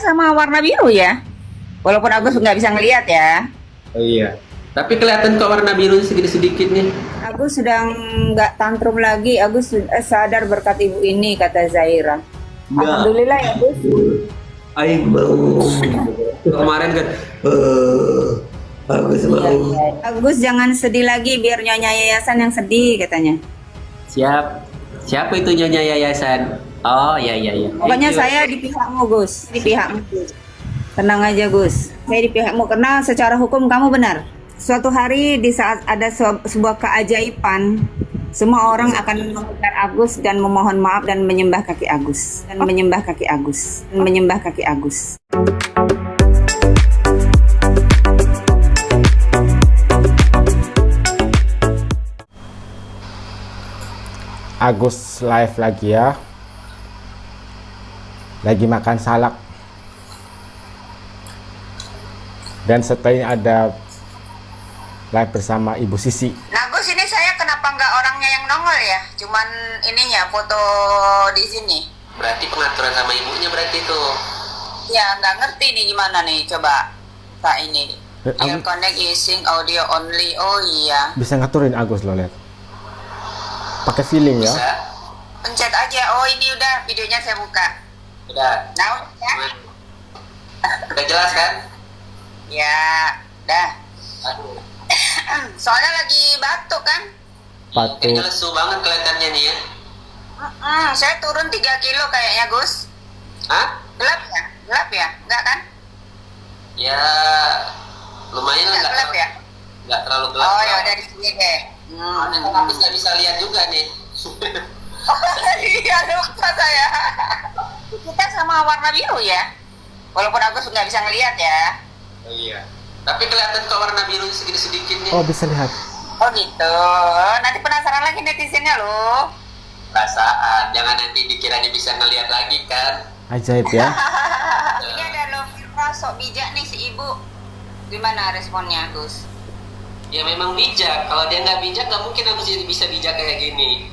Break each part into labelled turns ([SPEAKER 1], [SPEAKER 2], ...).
[SPEAKER 1] sama warna biru ya. Walaupun Agus nggak bisa ngelihat ya.
[SPEAKER 2] Oh iya. Tapi kelihatan kok warna biru sedikit-sedikit nih.
[SPEAKER 1] Agus sedang nggak tantrum lagi. Agus sadar berkat ibu ini, kata Zaira. Alhamdulillah ya, Gus.
[SPEAKER 2] Aing bau. Kemarin kan. Bagus
[SPEAKER 1] Iya, iya. Agus jangan sedih lagi, biar Nyonya Yayasan yang sedih katanya.
[SPEAKER 2] Siap. Siapa itu Nyonya Yayasan? Oh iya.
[SPEAKER 1] Pokoknya saya di pihakmu, Gus. Di pihakmu. Tenang aja, Gus. Saya di pihakmu karena secara hukum kamu benar. Suatu hari di saat ada sebuah keajaiban, semua orang akan mengejar Agus dan memohon maaf dan menyembah kaki Agus. Dan menyembah kaki Agus. Dan menyembah kaki Agus.
[SPEAKER 3] Agus live lagi ya. Lagi makan salak. Dan setelah ini ada live bersama Ibu Sisi.
[SPEAKER 1] Nah, Gus, ini saya kenapa nggak orangnya yang nongol ya? Cuman ininya foto di sini.
[SPEAKER 2] Berarti pengaturan sama ibunya berarti tuh.
[SPEAKER 1] Ya, nggak ngerti nih gimana nih. Coba tak ini. Your connect using audio only. Oh iya.
[SPEAKER 3] Bisa ngaturin Agus lo lihat. Pakai feeling ya.
[SPEAKER 2] Bisa.
[SPEAKER 1] Pencet aja. Oh, ini udah videonya saya buka.
[SPEAKER 2] Udah.
[SPEAKER 1] Nah, ya.
[SPEAKER 2] Udah jelas kan?
[SPEAKER 1] Ya, dah.
[SPEAKER 2] Aduh.
[SPEAKER 1] Soalnya lagi batuk kan?
[SPEAKER 3] Patu.
[SPEAKER 2] Ini lesu banget kelihatannya nih ya.
[SPEAKER 1] Saya turun 3 kilo kayaknya, Gus.
[SPEAKER 2] Hah?
[SPEAKER 1] Gelap ya? Gelap ya? Enggak kan?
[SPEAKER 2] Ya lumayan lah,
[SPEAKER 1] Enggak gelap ya?
[SPEAKER 2] nggak terlalu gelap.
[SPEAKER 1] Oh, ya udah di sini deh.
[SPEAKER 2] Tapi nggak bisa lihat juga nih.
[SPEAKER 1] Iya, lupa saya. Kita sama warna biru ya. Walaupun Agus nggak bisa ngelihat ya.
[SPEAKER 2] Oh iya. Tapi kelihatan kok warna biru sedikit-sedikit nih.
[SPEAKER 3] Oh bisa lihat.
[SPEAKER 1] Oh gitu. Nanti penasaran lagi netizennya loh.
[SPEAKER 2] Perasaan, jangan nanti dikiranya bisa ngelihat lagi kan.
[SPEAKER 3] Ajaib ya.
[SPEAKER 1] Ini ada Lovira sok bijak nih si ibu. Gimana responnya, Gus?
[SPEAKER 2] Ya memang bijak. Kalau dia nggak bijak, nggak mungkin aku bisa bijak kayak gini.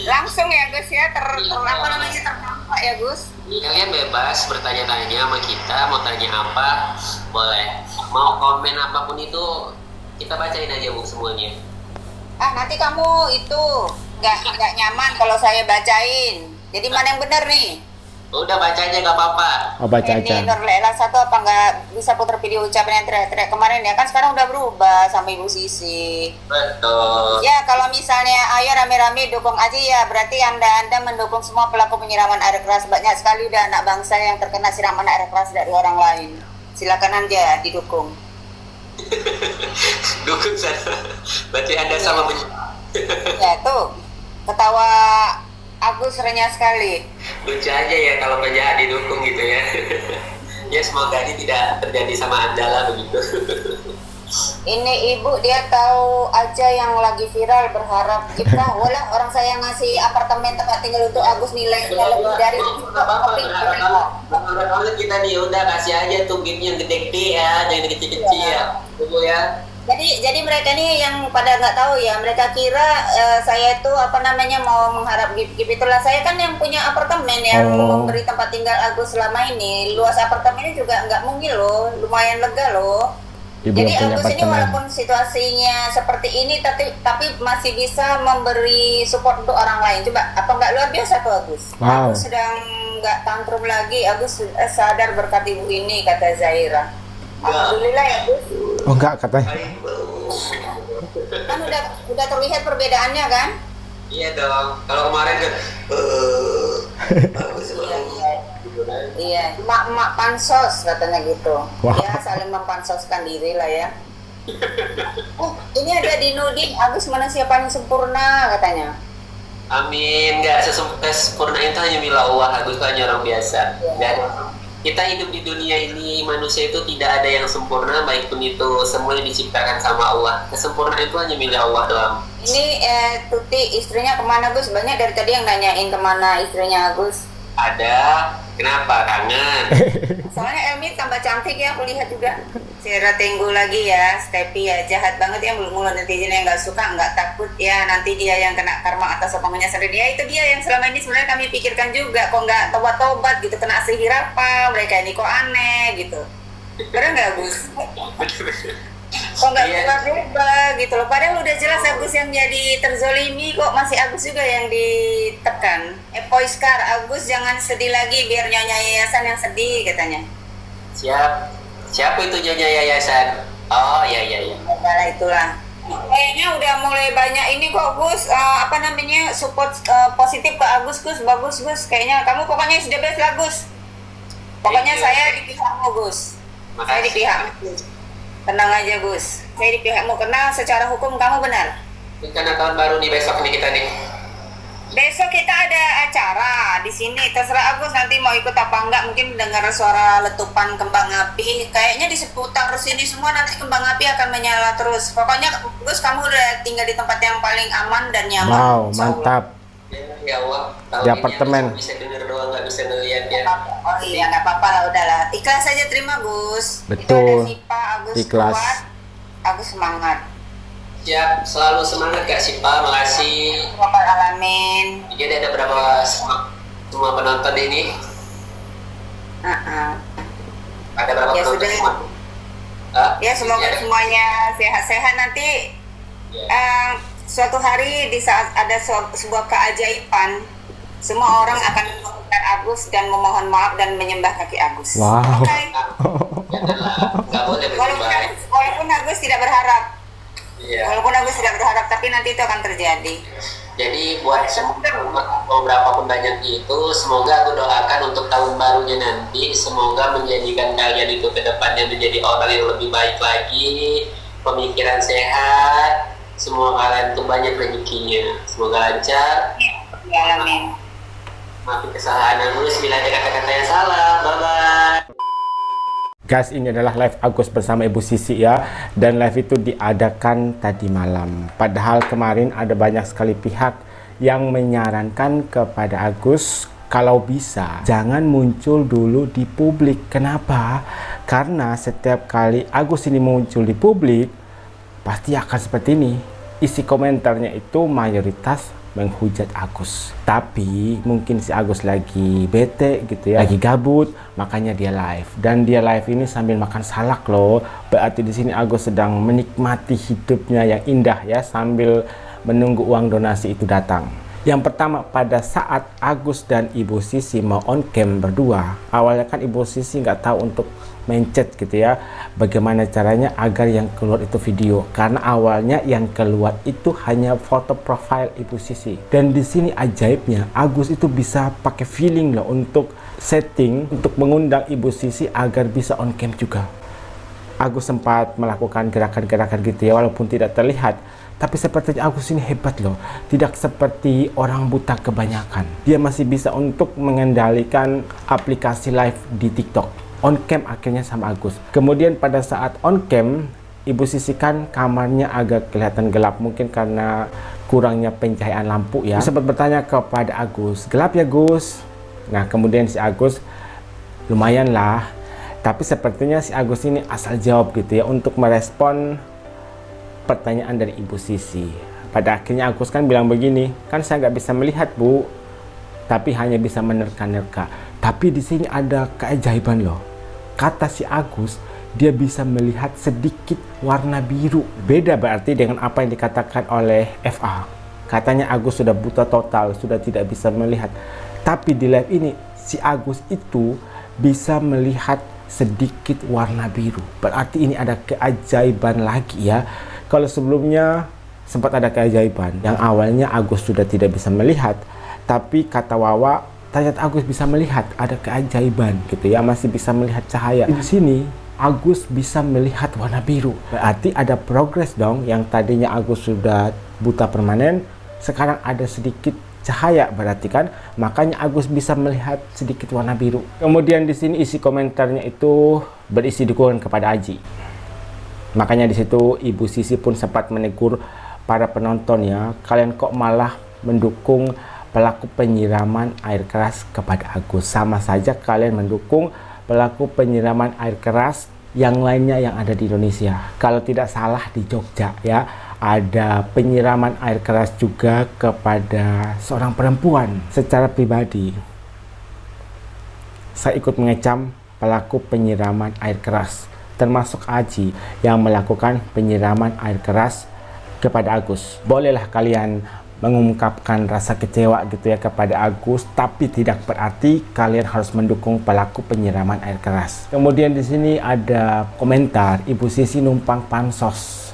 [SPEAKER 1] Langsung ya, Gus ya, terdampak ya, Gus.
[SPEAKER 2] Kalian bebas bertanya-tanya sama kita, mau tanya apa, boleh. Mau komen apapun itu, kita bacain aja Bu semuanya.
[SPEAKER 1] Nanti kamu itu nggak nyaman kalau saya bacain. Jadi mana yang benar nih?
[SPEAKER 2] Udah baca aja nggak apa-apa.
[SPEAKER 3] Oh baca aja.
[SPEAKER 1] Ini Nur Lela satu apa nggak bisa putar video ucapan yang teriak-teriak kemarin ya kan sekarang udah berubah sama Ibu Sisi.
[SPEAKER 2] Betul.
[SPEAKER 1] Ya kalau misalnya ayo rame-rame dukung aja ya berarti anda mendukung semua pelaku penyiraman air keras. Banyak sekali udah anak bangsa yang terkena siraman air keras dari orang lain. Silakan aja didukung.
[SPEAKER 2] Dukung sana. Berarti Anda sama
[SPEAKER 1] Ya tuh ketawa Agus renyah sekali.
[SPEAKER 2] lucu aja ya kalau penjahat didukung gitu ya. Ya semoga ini tidak terjadi sama Anda lah begitu.
[SPEAKER 1] Ini ibu dia tahu aja yang lagi viral berharap kita wala orang saya ngasih apartemen tempat tinggal untuk Agus nilainya lebih dari
[SPEAKER 2] Berharap kita nih udah kasih aja tuh gift yang gede-gede ya, jangan kecil-kecil ya. Tunggu ya.
[SPEAKER 1] Jadi mereka nih yang pada nggak tahu ya, mereka kira saya itu apa namanya mau mengharap gift itulah. Saya kan yang punya apartemen yang memberi tempat tinggal Agus selama ini. Luas apartemennya juga nggak mungkin loh, lumayan lega loh.
[SPEAKER 3] Ibu
[SPEAKER 1] Jadi
[SPEAKER 3] yang punya
[SPEAKER 1] Agus ini
[SPEAKER 3] apartemen.
[SPEAKER 1] walaupun situasinya seperti ini tapi masih bisa memberi support untuk orang lain. Coba apa nggak luar biasa tuh Agus?
[SPEAKER 3] Wow.
[SPEAKER 1] Agus sedang nggak tantrum lagi. Agus sadar berkat ibu ini, kata Zaira. Alhamdulillah ya Gus.
[SPEAKER 3] Oh enggak katanya.
[SPEAKER 1] Kan udah terlihat perbedaannya kan?
[SPEAKER 2] Iya dong. Kalau kemarin kan
[SPEAKER 1] Iya, emak pansos katanya gitu.
[SPEAKER 3] Wah.
[SPEAKER 1] Ya saling mempansoskan diri lah ya. Ini ada di Nuding, Agus manusia paling sempurna katanya.
[SPEAKER 2] amin, nggak sesempurna itu hanya milik Allah. Agus hanya orang biasa. Dan kita hidup di dunia ini, manusia itu tidak ada yang sempurna, baik pun itu semuanya diciptakan sama Allah. Kesempurnaan itu hanya milik Allah doang.
[SPEAKER 1] Ini Tuti istrinya kemana Gus? Banyak dari tadi yang nanyain kemana istrinya Agus.
[SPEAKER 2] Ada Kenapa? Kangen?
[SPEAKER 1] Soalnya Elmi tambah cantik ya, aku lihat juga. Sierra Tenggo lagi ya, Stepi ya, jahat banget ya mulut netizen yang nggak suka, nggak takut ya nanti dia yang kena karma atas omongannya sendiri. Ya itu dia yang selama ini sebenarnya kami pikirkan juga, kok nggak tobat-tobat gitu, kena sihir apa, mereka ini kok aneh gitu. Bener nggak Gus? Kok nggak
[SPEAKER 2] Iya.
[SPEAKER 1] berubah gitu loh, padahal udah jelas Agus yang jadi terzolimi, kok masih Agus juga yang ditekan. Poiskar, Agus jangan sedih lagi biar Nyonya Yayasan yang sedih katanya.
[SPEAKER 2] Siapa itu Nyonya Yayasan? Oh iya.
[SPEAKER 1] Malah itulah. Kayaknya udah mulai banyak ini kok Gus, apa namanya, support positif ke Agus. Gus, bagus Gus. Kayaknya kamu pokoknya sudah best lah Gus. Pokoknya
[SPEAKER 2] Thank you.
[SPEAKER 1] saya di pihakmu Gus. Saya di
[SPEAKER 2] Makasih.
[SPEAKER 1] pihakmu Gus. Tenang aja Gus. Saya di pihakmu karena secara hukum kamu benar.
[SPEAKER 2] Ini karena tahun baru nih besok nih kita nih.
[SPEAKER 1] Besok kita ada acara di sini. Terserah Agus nanti mau ikut apa enggak. Mungkin dengar suara letupan kembang api. Kayaknya di seputar sini semua nanti kembang api akan menyala terus. Pokoknya Gus, kamu udah tinggal di tempat yang paling aman dan nyaman.
[SPEAKER 3] Wow,
[SPEAKER 1] Insya Allah.
[SPEAKER 3] mantap.
[SPEAKER 2] Ya Allah. Tahun
[SPEAKER 3] Di
[SPEAKER 2] ini
[SPEAKER 3] apartemen.
[SPEAKER 2] aku bisa denger doang, nggak bisa ngeliat ya.
[SPEAKER 1] Oh iya, nggak apa-apa lah, udahlah. Ikhlas saja terima Gus. Itu
[SPEAKER 3] Betul.
[SPEAKER 1] ada Sipa, Agus
[SPEAKER 3] Ikhlas.
[SPEAKER 1] kuat, Agus semangat.
[SPEAKER 2] Siap, selalu semangat Kak Sipa, makasih.
[SPEAKER 1] Bapak alamin.
[SPEAKER 2] Jadi ada berapa semua penonton ini? Ada berapa
[SPEAKER 1] Ya
[SPEAKER 2] penonton
[SPEAKER 1] sudah.
[SPEAKER 2] semua? Ah,
[SPEAKER 1] Ya semoga
[SPEAKER 2] ya.
[SPEAKER 1] semuanya sehat-sehat nanti.
[SPEAKER 2] Ya.
[SPEAKER 1] Suatu hari di saat ada sebuah keajaiban, semua orang akan menemukan Agus dan memohon maaf dan menyembah kaki Agus.
[SPEAKER 3] Wow.
[SPEAKER 1] Oke?
[SPEAKER 2] Janganlah, nggak boleh berubah.
[SPEAKER 1] Walaupun Agus tidak berharap,
[SPEAKER 2] Iya.
[SPEAKER 1] walaupun Agus tidak berharap, tapi nanti itu akan terjadi.
[SPEAKER 2] Jadi buat beberapa pun banyak itu, semoga aku doakan untuk tahun barunya nanti, semoga menjadikan kalian itu ke depannya menjadi orang yang lebih baik lagi, pemikiran sehat, semua kalian tuh banyak rezekinya, semoga lancar.
[SPEAKER 1] Ya, alamin.
[SPEAKER 2] Maafin kesalahan aku bila ada kata-kata yang salah. Bye bye.
[SPEAKER 3] Guys, ini adalah live Agus bersama Ibu Sisi ya. Dan live itu diadakan tadi malam. Padahal kemarin ada banyak sekali pihak yang menyarankan kepada Agus kalau bisa jangan muncul dulu di publik. Kenapa? Karena setiap kali Agus ini muncul di publik pasti akan seperti ini. Isi komentarnya itu mayoritas menghujat Agus. Tapi mungkin si Agus lagi bete gitu ya, lagi gabut, makanya dia live. Dan dia live ini sambil makan salak loh. Berarti di sini Agus sedang menikmati hidupnya yang indah ya, sambil menunggu uang donasi itu datang. Yang pertama, pada saat Agus dan Ibu Sisi mau on cam berdua, awalnya kan Ibu Sisi nggak tahu untuk main chat gitu ya, bagaimana caranya agar yang keluar itu video, karena awalnya yang keluar itu hanya foto profile Ibu Sisi. Dan di sini ajaibnya, Agus itu bisa pakai feeling loh untuk setting, untuk mengundang Ibu Sisi agar bisa on cam juga. Agus sempat melakukan gerakan-gerakan gitu ya, walaupun tidak terlihat. Tapi sepertinya Agus ini hebat loh. Tidak seperti orang buta kebanyakan. Dia masih bisa untuk mengendalikan aplikasi live di TikTok. On cam akhirnya sama Agus. Kemudian pada saat on cam, Ibu Sisi kan kamarnya agak kelihatan gelap. Mungkin karena kurangnya pencahayaan lampu ya. Sempat bertanya kepada Agus, gelap ya Gus? Nah kemudian si Agus, lumayan lah. Tapi sepertinya si Agus ini asal jawab gitu ya, untuk merespon pertanyaan dari Ibu Sisi. Pada akhirnya Agus kan bilang begini, kan saya nggak bisa melihat Bu, tapi hanya bisa menerka-nerka. Tapi di sini ada keajaiban loh. Kata si Agus, dia bisa melihat sedikit warna biru. Beda berarti dengan apa yang dikatakan oleh FA. Katanya Agus sudah buta total, sudah tidak bisa melihat. Tapi di live ini si Agus itu bisa melihat sedikit warna biru. Berarti ini ada keajaiban lagi ya. Kalau sebelumnya sempat ada keajaiban yang awalnya Agus sudah tidak bisa melihat, tapi kata Wawa ternyata Agus bisa melihat, ada keajaiban gitu ya, masih bisa melihat cahaya. Di sini Agus bisa melihat warna biru. Berarti ada progres dong, yang tadinya Agus sudah buta permanen, sekarang ada sedikit cahaya berarti kan, makanya Agus bisa melihat sedikit warna biru. Kemudian di sini isi komentarnya itu berisi dukungan kepada Aji. Makanya di situ Ibu Sisi pun sempat menegur para penonton ya, kalian kok malah mendukung pelaku penyiraman air keras kepada Agus. Sama saja kalian mendukung pelaku penyiraman air keras yang lainnya yang ada di Indonesia. Kalau tidak salah di Jogja ya, ada penyiraman air keras juga kepada seorang perempuan. Secara pribadi saya ikut mengecam pelaku penyiraman air keras, termasuk Aji yang melakukan penyiraman air keras kepada Agus. Bolehlah kalian mengungkapkan rasa kecewa gitu ya kepada Agus, tapi tidak berarti kalian harus mendukung pelaku penyiraman air keras. Kemudian di sini ada komentar Ibu Sisi numpang pansos.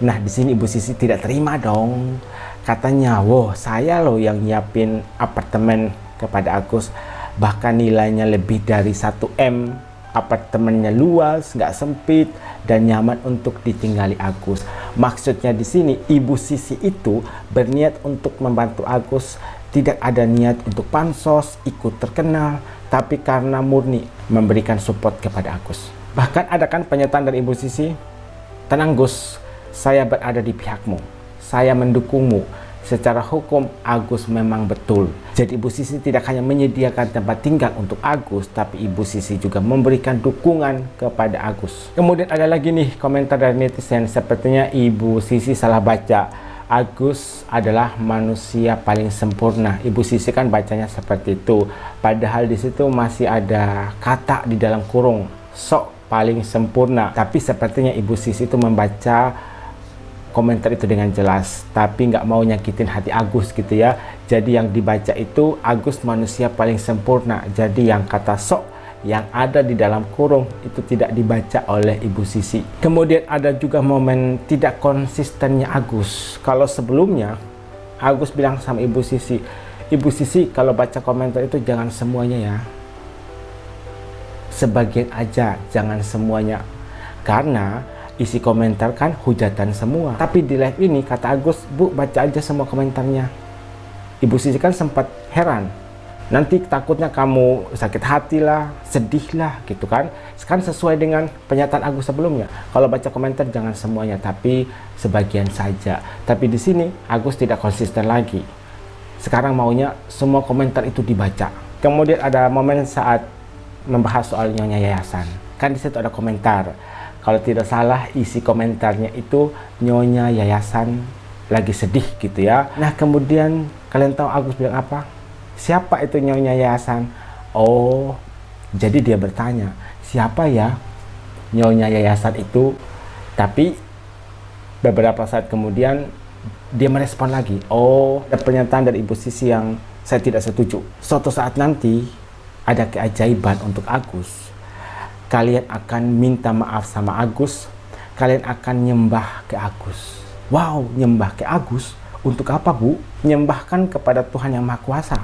[SPEAKER 3] Nah, di sini Ibu Sisi tidak terima dong. Katanya, "Wow, saya loh yang nyiapin apartemen kepada Agus. Bahkan nilainya lebih dari 1 M. Apartemennya luas, nggak sempit, dan nyaman untuk ditinggali Agus." Maksudnya di sini Ibu Sisi itu berniat untuk membantu Agus, tidak ada niat untuk pansos, ikut terkenal, tapi karena murni memberikan support kepada Agus. Bahkan ada kan pernyataan dari Ibu Sisi, "Tenang Gus, saya berada di pihakmu, saya mendukungmu. Secara hukum Agus memang betul." Jadi Ibu Sisi tidak hanya menyediakan tempat tinggal untuk Agus, tapi Ibu Sisi juga memberikan dukungan kepada Agus. Kemudian ada lagi nih komentar dari netizen, sepertinya Ibu Sisi salah baca. Agus adalah manusia paling sempurna. Ibu Sisi kan bacanya seperti itu. Padahal di situ masih ada kata di dalam kurung, sok paling sempurna. Tapi sepertinya Ibu Sisi itu membaca komentar itu dengan jelas, tapi nggak mau nyakitin hati Agus gitu ya. Jadi yang dibaca itu Agus manusia paling sempurna. Jadi yang kata sok yang ada di dalam kurung itu tidak dibaca oleh Ibu Sisi. Kemudian ada juga momen tidak konsistennya Agus. Kalau sebelumnya Agus bilang sama Ibu Sisi, "Ibu Sisi kalau baca komentar itu jangan semuanya ya, sebagian aja, jangan semuanya, karena isi komentar kan hujatan semua." Tapi di live ini kata Agus, "Bu, baca aja semua komentarnya." Ibu Sisi kan sempat heran, nanti takutnya kamu sakit hati lah, sedih lah gitu kan. Sekarang sesuai dengan pernyataan Agus sebelumnya, kalau baca komentar jangan semuanya, tapi sebagian saja. Tapi di sini Agus tidak konsisten lagi. Sekarang maunya semua komentar itu dibaca. Kemudian ada momen saat membahas soal Nyonya Yayasan. Kan di situ ada komentar. Kalau tidak salah isi komentarnya itu Nyonya Yayasan lagi sedih gitu ya. Nah, kemudian kalian tahu Agus bilang apa? "Siapa itu Nyonya Yayasan?" Oh, jadi dia bertanya, "Siapa ya Nyonya Yayasan itu?" Tapi beberapa saat kemudian dia merespon lagi, "Oh, ada pernyataan dari Ibu Sisi yang saya tidak setuju. Suatu saat nanti ada keajaiban untuk Agus. Kalian akan minta maaf sama Agus, kalian akan nyembah ke Agus." Wow, nyembah ke Agus? Untuk apa, Bu? Nyembahkan kepada Tuhan yang Maha Kuasa,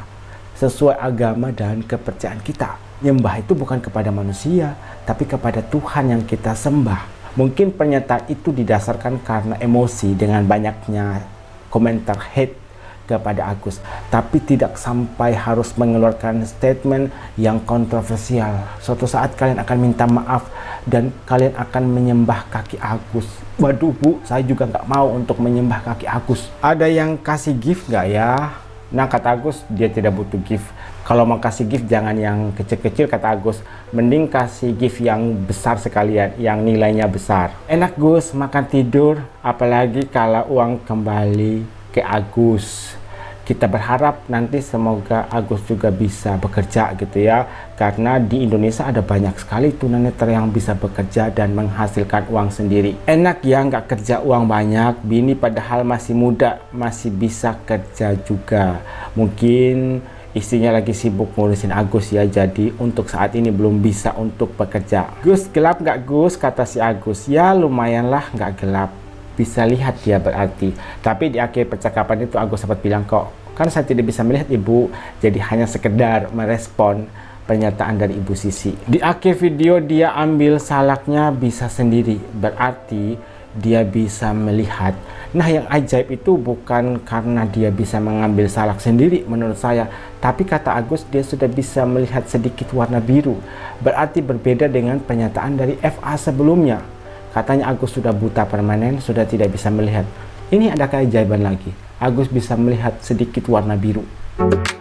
[SPEAKER 3] sesuai agama dan kepercayaan kita. Nyembah itu bukan kepada manusia, tapi kepada Tuhan yang kita sembah. Mungkin pernyataan itu didasarkan karena emosi dengan banyaknya komentar hate kepada Agus, tapi tidak sampai harus mengeluarkan statement yang kontroversial. Suatu saat kalian akan minta maaf dan kalian akan menyembah kaki Agus. Waduh Bu, saya juga nggak mau untuk menyembah kaki Agus. Ada yang kasih gift nggak ya? Nah, kata Agus dia tidak butuh gift. Kalau mau kasih gift jangan yang kecil-kecil, kata Agus. Mending kasih gift yang besar sekalian, yang nilainya besar. Enak Gus, makan tidur, apalagi kalau uang kembali ke Agus. Kita berharap nanti semoga Agus juga bisa bekerja gitu ya, karena di Indonesia ada banyak sekali tunanetra yang bisa bekerja dan menghasilkan uang sendiri. Enak ya nggak kerja uang banyak, bini padahal masih muda, masih bisa kerja juga. Mungkin istrinya lagi sibuk ngurusin Agus ya, jadi untuk saat ini belum bisa untuk bekerja. Gus, gelap nggak Gus? Kata si Agus. Ya lumayan lah, nggak gelap. Bisa lihat dia berarti. Tapi di akhir percakapan itu Agus sempat bilang, kok kan saya tidak bisa melihat Ibu, jadi hanya sekedar merespon pernyataan dari Ibu Sisi. Di akhir video dia ambil salaknya bisa sendiri, berarti dia bisa melihat. Nah, yang ajaib itu bukan karena dia bisa mengambil salak sendiri menurut saya, tapi kata Agus dia sudah bisa melihat sedikit warna biru. Berarti berbeda dengan pernyataan dari FA sebelumnya. Katanya Agus sudah buta permanen, sudah tidak bisa melihat. Ini ada keajaiban lagi. Agus bisa melihat sedikit warna biru. Gus.